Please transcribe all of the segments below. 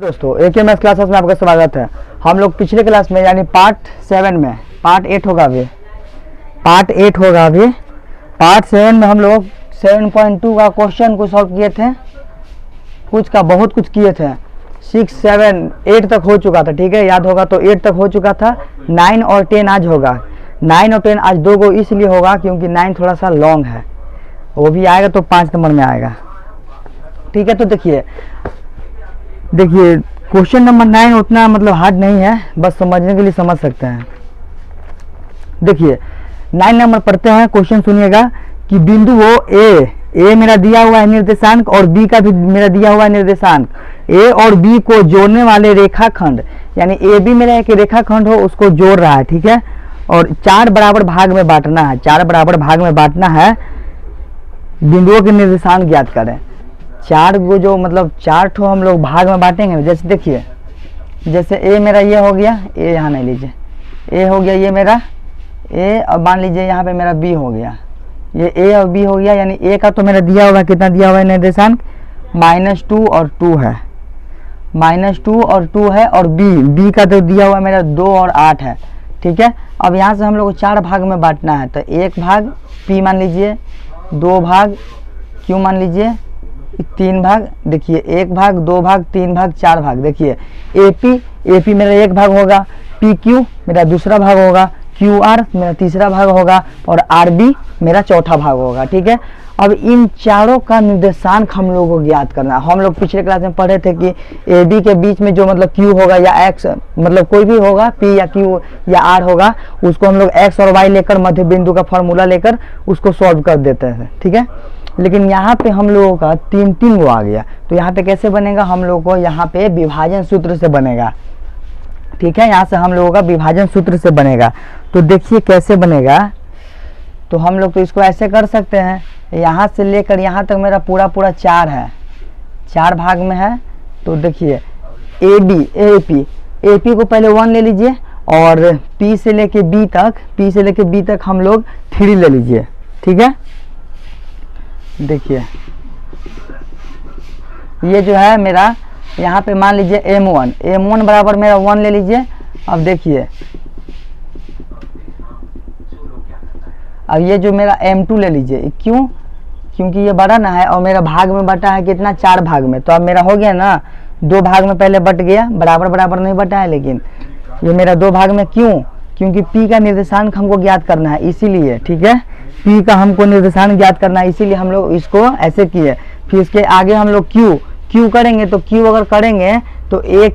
दोस्तों AKMS classes में आपका स्वागत है। हम लोग पिछले क्लास में यानी पार्ट 7 में पार्ट 8 होगा अभी पार्ट 7 में हम लोग 7.2 का क्वेश्चन को सॉल्व किए थे। बहुत कुछ किए थे। 6, 7, 8 तक हो चुका था, ठीक है, याद होगा तो 8 तक हो चुका था। 9 और 10 आज होगा। 9 और 10 आज दो गो इसलिए होगा क्योंकि 9 थोड़ा सा लॉन्ग है, वो भी आएगा तो 5 नंबर में आएगा, ठीक है। तो देखिए क्वेश्चन नंबर 9 उतना मतलब हार्ड नहीं है, बस समझने के लिए समझ सकते हैं। देखिए 9 नंबर पढ़ते हैं। क्वेश्चन सुनिएगा कि बिंदु वो ए मेरा दिया हुआ है निर्देशांक और बी का भी मेरा दिया हुआ है निर्देशांक। ए और बी को जोड़ने वाले रेखाखंड यानी ए बी मेरा एक रेखाखंड हो, उसको जोड़ रहा है, ठीक है। और 4 बराबर भाग में बांटना है। 4 बराबर भाग में बांटना है। बिंदुओं के निर्देशांक ज्ञात करें। 4 को जो मतलब 4 ठो हम लोग भाग में बांटेंगे। जैसे देखिए, जैसे ए मेरा ये हो गया, ए यहाँ नहीं लीजिए, ए हो गया ये मेरा ए, और मान लीजिए यहाँ पे मेरा बी हो गया। ये ए और बी हो गया, यानी ए का तो मेरा दिया हुआ है, कितना दिया हुआ है निर्देशांक, -2 और 2 है, -2 और 2 है। और बी का तो दिया हुआ मेरा 2 और 8 है, ठीक है। अब यहाँ से हम लोग को 4 भाग में बांटना है, तो 1 भाग पी मान लीजिए, 2 भाग क्यू मान लीजिए, 3 भाग, देखिए 1 भाग, 2 भाग, 3 भाग, 4 भाग। देखिए एपी मेरा 1 भाग होगा, पी क्यू मेरा दूसरा भाग होगा, क्यू आर मेरा तीसरा भाग होगा और आर बी मेरा चौथा भाग होगा, ठीक है। अब इन चारों का निर्देशांक हम लोगों को ज्ञात करना है। हम लोग पिछले क्लास में पढ़े थे कि ए बी के बीच में जो मतलब क्यू होगा या एक्स, मतलब कोई भी होगा, पी या क्यू या आर होगा, उसको हम लोग एक्स और वाई लेकर मध्य बिंदु का फॉर्मूला लेकर उसको सॉल्व कर देते हैं, ठीक है। लेकिन यहाँ पे हम लोगों का 3 वो आ गया, तो यहाँ पे कैसे बनेगा, हम लोगों को यहाँ पे विभाजन सूत्र से बनेगा, ठीक है। यहाँ से हम लोगों का विभाजन सूत्र से बनेगा। तो देखिए कैसे बनेगा। तो हम लोग तो इसको ऐसे कर सकते हैं, यहाँ से लेकर यहाँ तक मेरा पूरा 4 है, 4 भाग में है। तो देखिए ए पी को पहले 1 ले लीजिए और पी से लेके बी तक हम लोग 3 ले लीजिए, ठीक है। देखिए ये जो है मेरा यहाँ पे मान लीजिए m1 बराबर मेरा 1 ले लीजिए। अब देखिए अब ये जो मेरा m2 ले लीजिए, क्यों, क्योंकि ये बड़ा ना है और मेरा भाग में बटा है कितना, 4 भाग में। तो अब मेरा हो गया ना, 2 भाग में पहले बट गया, बराबर नहीं बटा है, लेकिन ये मेरा 2 भाग में, क्यों, क्योंकि P का निर्देशांक हमको ज्ञात करना है, इसीलिए, ठीक है। P का हमको निर्देशांक ज्ञात करना है, इसीलिए हम लोग इसको ऐसे किए। फिर इसके आगे हम लोग Q करेंगे, तो Q अगर करेंगे तो ये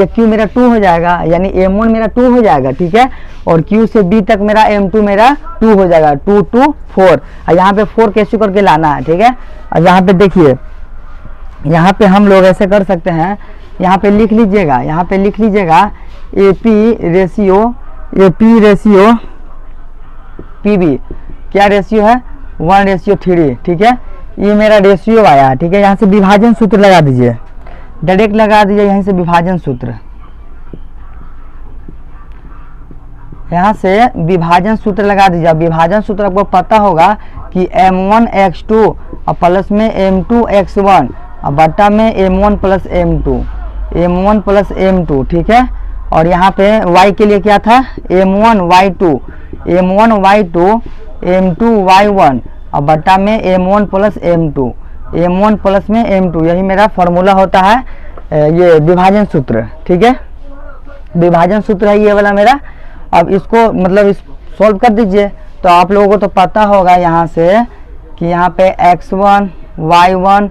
Q मेरा 2 हो जाएगा, यानी M1 मेरा 2 हो जाएगा, ठीक है। और Q से B तक मेरा M2 मेरा 2 हो जाएगा, 2, 2, 4। और यहाँ पे 4 कैसे करके लाना है, ठीक है। और यहाँ पे देखिए, यहाँ पे हम लोग ऐसे कर सकते हैं, यहाँ पे लिख लीजिएगा AP रेशियो PB क्या रेशियो है, 1:3, ठीक है। ये मेरा रेशियो आया, ठीक है। यहाँ से विभाजन सूत्र लगा दीजिए, डायरेक्ट लगा दीजिए यहीं से विभाजन सूत्र। यहाँ से विभाजन सूत्र लगा दीजिए। विभाजन सूत्र आपको पता होगा कि m1 x2 और प्लस में m2 x1 और बट्टा में m1 प्लस m2, ठीक है। और यहाँ पे y के लिए क्या था, m1 y2 m2 y1 और बट्टा में m1 प्लस m2, यही मेरा फॉर्मूला होता है, ये विभाजन सूत्र, ठीक है। विभाजन सूत्र है ये वाला मेरा। अब इसको मतलब सॉल्व कर दीजिए, तो आप लोगों को तो पता होगा यहाँ से कि यहाँ पे x1 y1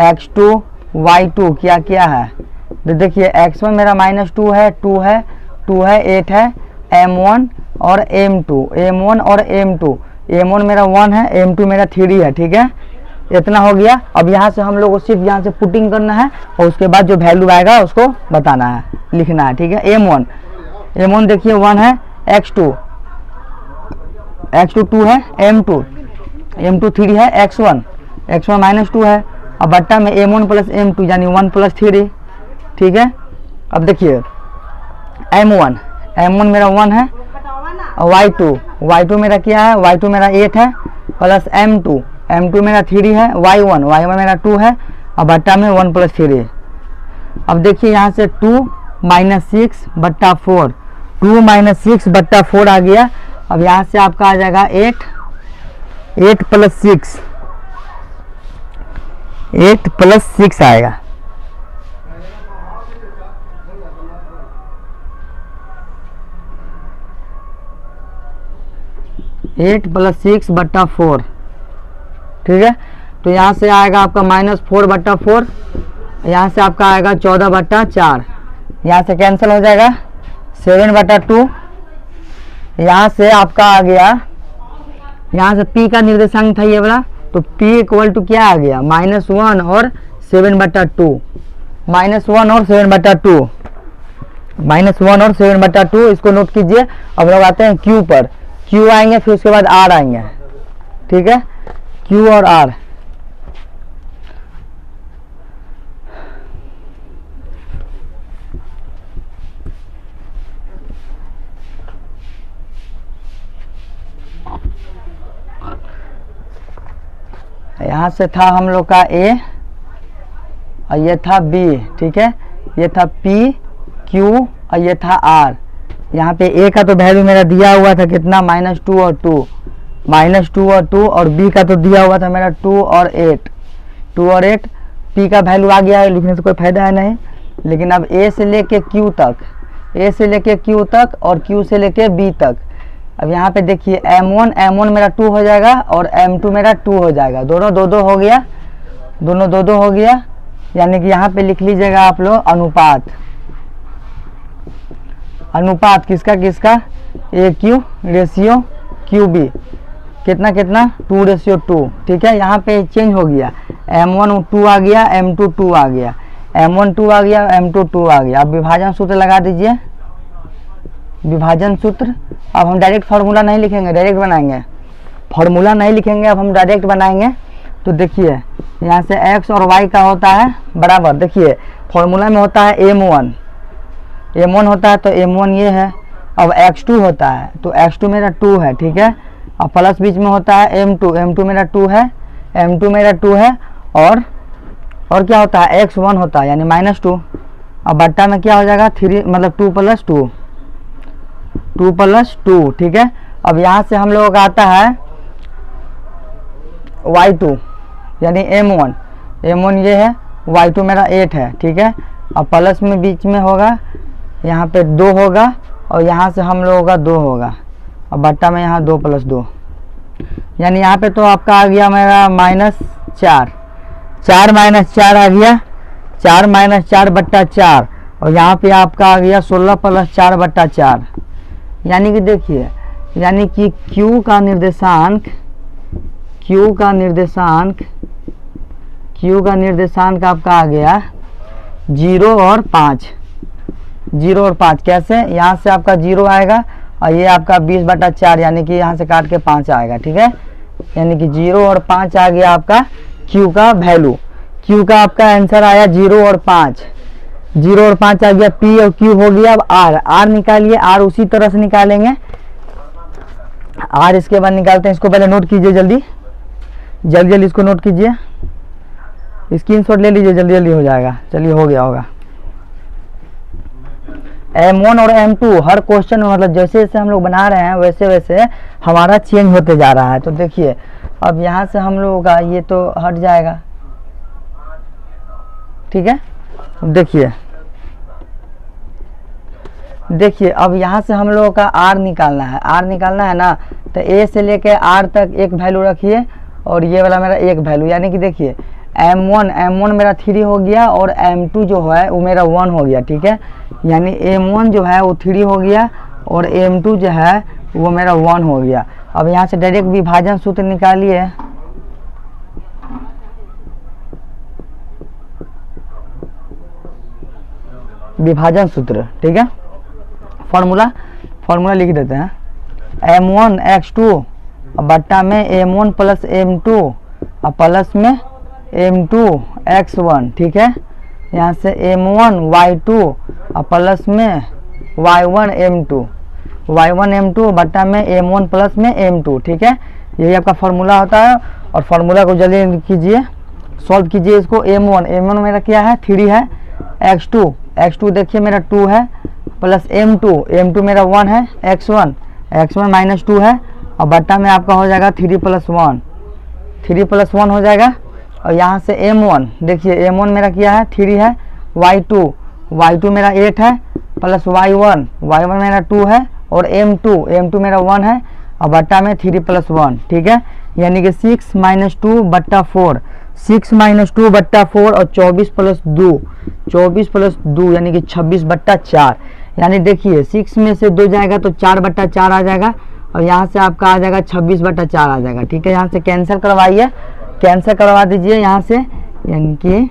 x2 y2 क्या है। तो देखिए x1 मेरा -2 है, 2 है, 8 है, m1 और m2, m1 मेरा 1 है, m2 मेरा 3 है, ठीक है। इतना हो गया। अब यहाँ से हम लोग को सिर्फ यहाँ से पुटिंग करना है और उसके बाद जो वैल्यू आएगा उसको बताना है, लिखना है, ठीक है। m1 देखिए 1 है, x2 2 है, m2 3 है, x1 -2 है और बट्टा में m1 प्लस m2 यानी 1 प्लस 3, ठीक है। अब देखिए m1 मेरा 1 है और y2 मेरा क्या है, y2 मेरा 8 है प्लस m2 मेरा 3 है, y1 मेरा 2 है और बट्टा में 1 प्लस 3। अब देखिए यहाँ से 2 माइनस 6/4, 2 माइनस 6/4 आ गया। अब यहाँ से आपका आ जाएगा 8, 8 प्लस 6, 8 प्लस 6 आएगा। एट प्लस 6/4, ठीक है। तो यहाँ से आएगा आपका -4/4, यहाँ से आपका आएगा 14/4, यहाँ से कैंसिल हो जाएगा 7/2। यहाँ से आपका आ गया, यहाँ से p का निर्देशांक था ये वाला, तो p इक्वल टू क्या आ गया -1 और 7/2, -1 और 7/2, -1 और 7/2। इसको नोट कीजिए। अब लोग आते हैं q पर, q आएंगे, फिर उसके बाद r आएंगे, ठीक है, q और r। यहाँ से था हम लोग का a और ये था b, ठीक है, ये था p, q और ये था r। यहाँ पे a का तो वैल्यू मेरा दिया हुआ था कितना -2 और 2, -2 और 2, और b का तो दिया हुआ था मेरा 2 और 8, 2 और 8। p का वैल्यू आ गया है, लिखने से कोई फायदा है नहीं। लेकिन अब a से लेके q तक, a से लेके q तक और q से लेके b तक। अब यहाँ पे देखिए m1 मेरा 2 हो जाएगा और m2 मेरा 2 हो जाएगा, दोनों 2-2 हो गया, दोनों 2-2 हो गया। यानी कि यहाँ पे लिख लीजिएगा आप लोग अनुपात, अनुपात किसका किसका, AQ रेशियो QB, कितना कितना 2:2, ठीक है। यहाँ पे चेंज हो गया, m1 2 आ गया, m2 2 आ गया, m1 2 आ गया, m2 2 आ गया। अब विभाजन सूत्र लगा दीजिए, विभाजन सूत्र। अब हम डायरेक्ट फार्मूला नहीं लिखेंगे, डायरेक्ट बनाएंगे, फार्मूला नहीं लिखेंगे, अब हम डायरेक्ट बनाएंगे। तो देखिए यहाँ से x और y का होता है बराबर, देखिए फार्मूला में होता है m1 होता है, तो m1 ये है। अब x2 होता है, तो x2 मेरा 2 है, ठीक है। अब प्लस बीच में होता है m2 मेरा 2 है, m2 मेरा 2 है, और क्या होता है x1 होता है, यानी -2। अब बट्टा में क्या हो जाएगा 3, मतलब 2 प्लस 2, ठीक है। अब यहाँ से हम लोगों का आता है y2, यानी m1 ये है, y2 मेरा 8 है, ठीक है। अब प्लस में बीच में होगा, यहाँ पे 2 होगा, और यहाँ से हम लोगों का 2 होगा। अब बट्टा में यहाँ 2 + 2, यानी यहाँ पे तो आपका आ गया मेरा -4, 4 - 4 आ गया, 4 - 4/4, और यहाँ पे आपका आ गया 16 + 4/4। यानी कि देखिए, यानी कि Q का निर्देशांक आपका आ गया 0 और 5, 0 और 5। कैसे, यहाँ से आपका 0 आएगा और ये आपका 20/4, यानी कि यहाँ से काट के 5 आएगा, ठीक है। यानी कि 0 और 5 आ गया आपका Q का वैल्यू। Q का आपका आंसर आया 0 और 5, 0 और 5 आ गया, P और Q हो गया। अब R निकालिए, R उसी तरह से निकालेंगे, R इसके बाद निकालते हैं। इसको पहले नोट कीजिए, जल्दी इसको नोट कीजिए, स्क्रीनशॉट ले लीजिए, जल्दी हो जाएगा। चलिए हो गया होगा। m1 और m2 हर क्वेश्चन में, मतलब जैसे जैसे हम लोग बना रहे हैं वैसे वैसे हमारा चेंज होते जा रहा है। तो देखिए अब यहाँ से हम लोगों का ये तो हट जाएगा, ठीक है। देखिए अब यहाँ से हम लोगों का R निकालना है ना, तो A से लेके R तक एक वैल्यू रखिए, और ये वाला मेरा एक वैल्यू। यानी कि देखिए m1 मेरा 3 हो गया, और m2 जो है वो मेरा 1 हो गया, ठीक है। यानी m1 जो है वो 3 हो गया, और m2 जो है वो मेरा 1 हो गया। अब यहाँ से डायरेक्ट विभाजन सूत्र निकालिए, विभाजन सूत्र, ठीक है। फॉर्मूला लिख देते हैं, m1 x2 बट्टा में m1 + m2 और प्लस में m2 x1, ठीक है। यहाँ से m1 y2 और प्लस में y1 m2 बट्टा में m1 प्लस में m2, ठीक है। यही आपका फार्मूला होता है। और फार्मूला को जल्दी कीजिए, सॉल्व कीजिए इसको। m1 मेरा क्या है 3 है, x2 देखिए मेरा 2 है, प्लस m2 मेरा 1 है, x1 माइनस 2 है, और बट्टा में आपका हो जाएगा 3 + 1 हो जाएगा। और यहाँ से m1 देखिए, m1 मेरा क्या है 3 है, y2 मेरा 8 है, प्लस y1 मेरा 2 है, और m2 मेरा 1 है, और बट्टा में 3 + 1, ठीक है। यानी कि 6 - 2/4, 6 - 2/4 और 24 + 2 यानी कि 26/4। यानी देखिए 6 में से 2 जाएगा तो 4/4 आ जाएगा, और यहाँ से आपका आ जाएगा 26/4 आ जाएगा, ठीक है। यहाँ से कैंसिल करवाइए, कैंसिल करवा दीजिए यहाँ से, यानी कि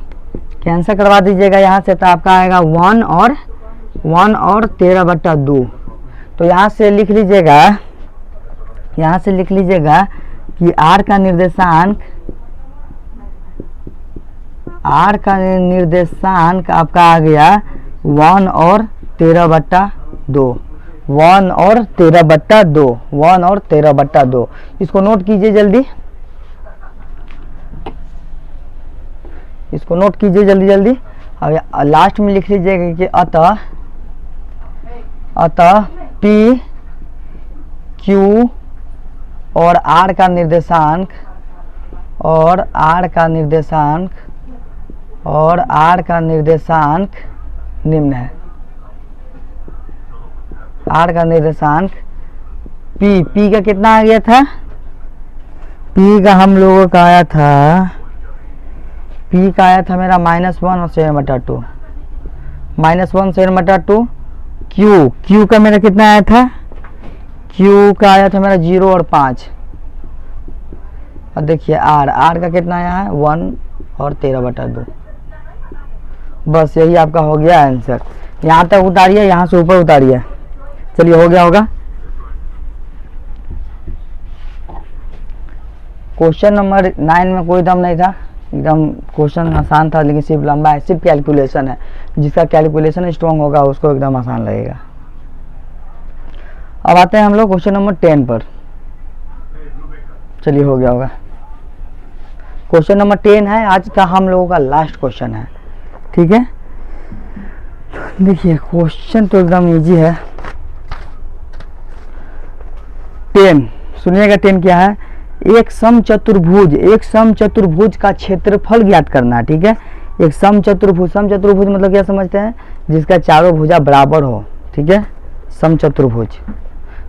कैंसिल करवा दीजिएगा यहाँ से, तो आपका आएगा 1 और 13/2। तो यहाँ से लिख लीजिएगा कि r का निर्देशांक आपका आ गया 1 और 13/2, 1 और 13/2। इसको नोट कीजिए जल्दी, जल्दी। और लास्ट में लिख लीजिएगा कि अतः P, Q और R का निर्देशांक निम्न है। R का निर्देशांक P का कितना आ गया था? P का हम लोगों का आया था, मेरा -1 और 7/2, -1 7/2। Q का मेरा कितना आया था? Q का आया था मेरा 0 और 5। और देखिए R का कितना आया है? 1 और 13/2। बस यही आपका हो गया आंसर। यहाँ तक उतारिए, यहाँ से ऊपर उतारिए। चलिए हो गया होगा। क्वेश्चन नंबर 9 में कोई दम नहीं था, एकदम क्वेश्चन आसान था, लेकिन सिर्फ लंबा है, सिर्फ कैलकुलेशन है। जिसका कैलकुलेशन स्ट्रॉन्ग होगा उसको एकदम आसान लगेगा। अब आते हैं हम लोग क्वेश्चन नंबर 10 पर। चलिए हो गया होगा। क्वेश्चन नंबर 10 है, आज का हम लोगों का लास्ट क्वेश्चन है, ठीक है। देखिए क्वेश्चन तो एकदम इजी है। 10 सुनिएगा, 10 क्या है? एक समचतुर्भुज का क्षेत्रफल ज्ञात करना, ठीक है। एक समचतुर्भुज मतलब क्या समझते हैं? जिसका चारों भुजा बराबर हो, ठीक है।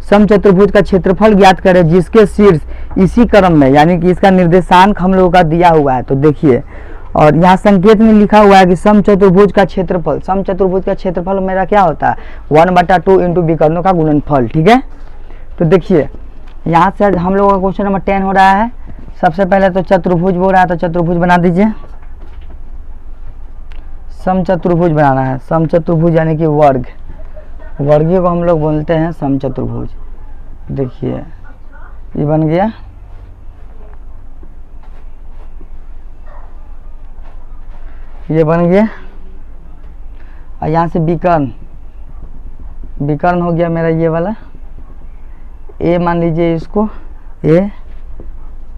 समचतुर्भुज का क्षेत्रफल ज्ञात करें जिसके शीर्ष इसी क्रम में, यानी कि इसका निर्देशांक हम लोगों का दिया हुआ है। तो देखिए, और यहाँ संकेत में लिखा हुआ है कि समचतुर्भुज का क्षेत्रफल मेरा क्या होता है? 1/2 इंटू विकर्णों का गुणनफल, ठीक है। तो देखिए यहाँ से हम लोगों का क्वेश्चन नंबर 10 हो रहा है। सबसे पहले तो चतुर्भुज बोल रहा है, तो चतुर्भुज बना दीजिए। समचतुर्भुज बनाना है। समचतुर्भुज यानी कि वर्गीय को हम लोग बोलते हैं समचतुर्भुज। देखिए ये बन गया, ये बन गया। और यहाँ से विकर्ण हो गया मेरा ये वाला। ए मान लीजिए इसको, ए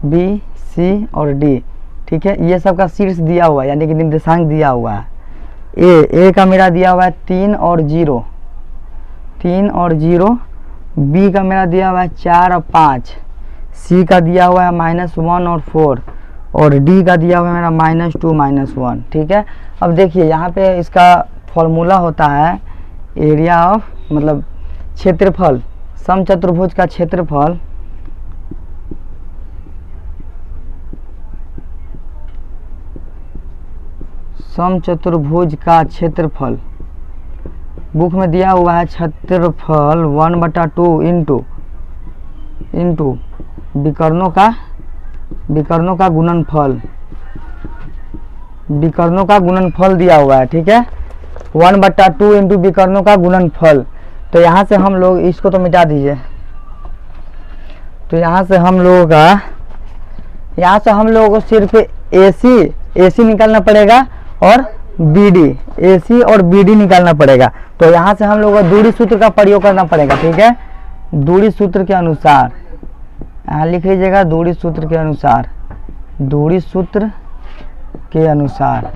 बी सी और डी, ठीक है। ये सब का शीर्ष दिया हुआ है, यानी कि निर्देशांक दिया हुआ है। ए का मेरा दिया हुआ है 3 और 0, बी का मेरा दिया हुआ है 4 और 5, सी का दिया हुआ है -1 और 4, और डी का दिया हुआ है मेरा -2 -1, ठीक है। अब देखिए यहाँ पे इसका फॉर्मूला होता है एरिया ऑफ, मतलब क्षेत्रफल। समचतुर्भुज का क्षेत्रफल बुक में दिया हुआ है क्षेत्रफल 1/2 इंटू विकर्णों का गुणनफल दिया हुआ है, ठीक है। 1/2 इंटू विकर्णों का गुणनफल। तो यहाँ से हम लोग इसको तो मिटा दीजिए। तो यहाँ से हम लोगों को सिर्फ AC निकालना पड़ेगा और AC और BD निकालना पड़ेगा। तो यहाँ से हम लोगों को दूरी सूत्र का प्रयोग करना पड़ेगा, ठीक है। दूरी सूत्र के अनुसार यहाँ लिख लीजिएगा, दूरी सूत्र के अनुसार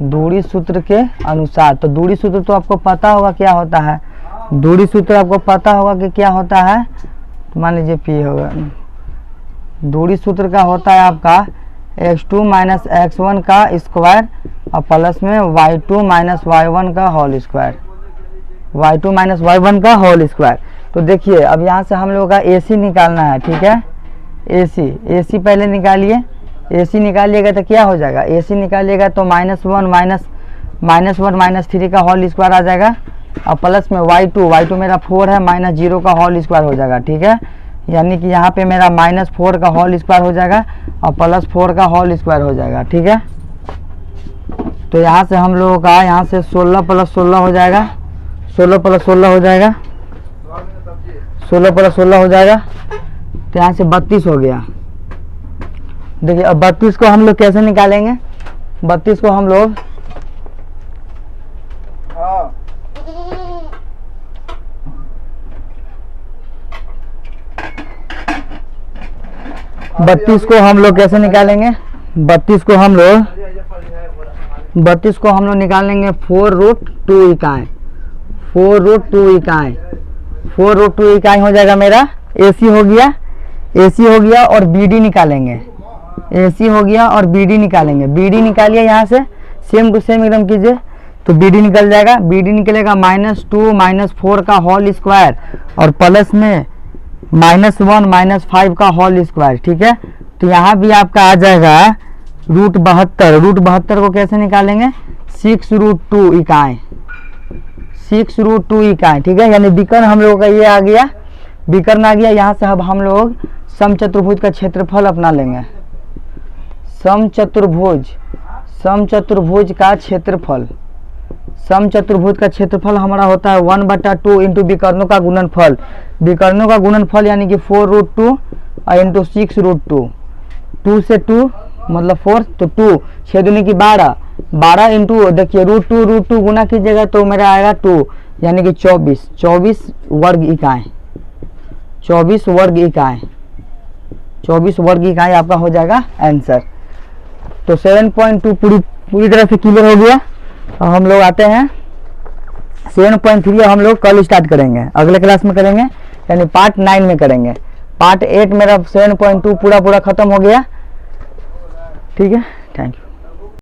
दूरी सूत्र के अनुसार। तो दूरी सूत्र तो आपको पता होगा क्या होता है, दूरी सूत्र आपको पता होगा कि क्या होता है, मान लीजिए पी होगा, दूरी सूत्र का होता है आपका x2 माइनस x1 का स्क्वायर और प्लस में y2 माइनस y1 का whole square, y2 minus y1 का होल स्क्वायर। तो देखिए अब यहाँ से हम लोगों का AC निकालना है, ठीक है, AC पहले निकालिए, AC निकालिएगा तो क्या हो जाएगा, AC निकालिएगा तो -1 माइनस 3 का होल स्क्वायर आ जाएगा और प्लस में y2 मेरा 4 है, माइनस 0 का होल स्क्वायर हो जाएगा, ठीक है, यानी कि यहाँ पे मेरा -4 का होल स्क्वायर हो जाएगा और +4 का होल स्क्वायर हो जाएगा, ठीक है। तो यहाँ से हम लोगों का यहाँ से 16 + 16 हो जाएगा, 16 + 16 हो जाएगा, 16 + 16 हो जाएगा, तो यहाँ से 32 हो गया। देखिए अब 32 को हम लोग कैसे निकालेंगे, 32 को हम लोग 32 को हम लोग कैसे निकालेंगे, 32 को हम लोग निकालेंगे 4√2 इकाई, 4√2 इकाई, 4√2 इकाई हो जाएगा मेरा। AC हो गया और BD निकालेंगे, AC हो गया और BD निकालेंगे, BD निकालिए यहाँ से सेम टू सेम एकदम कीजिए, तो BD निकल जाएगा, BD निकलेगा -2 माइनस 4 का होल स्क्वायर और प्लस में -1 माइनस 5 का होल स्क्वायर, ठीक है। तो यहाँ भी आपका आ जाएगा √72 को कैसे निकालेंगे, 6√2 इकाई, 6√2 इकाई, ठीक है, यानी विकर्ण हम लोगों का ये आ गया, विकर्ण आ गया। यहाँ से अब हम लोग समचतुर्भुज का क्षेत्रफल अपना लेंगे, समचतुर्भुज का क्षेत्रफल, समचतुर्भुज का क्षेत्रफल हमारा होता है 1/2 इंटू विकर्णों का गुणनफल, विकर्णों का गुणनफल यानी कि 4√2 इंटू 6√2, 2 से 2 मतलब 4, तो 2 6 दूनी की 12 इंटू देखिए √2 गुना कीजिएगा तो मेरा आएगा 2 यानी कि 24 वर्ग इकाई, 24 वर्ग इकाई आपका हो जाएगा आंसर। तो 7.2 पूरी तरह से क्लियर हो गया। और हम लोग आते हैं 7.3 हम लोग कल स्टार्ट करेंगे, अगले क्लास में करेंगे, यानी पार्ट 9 में करेंगे। पार्ट 8 मेरा 7.2 पूरा खत्म हो गया, ठीक है, थैंक यू।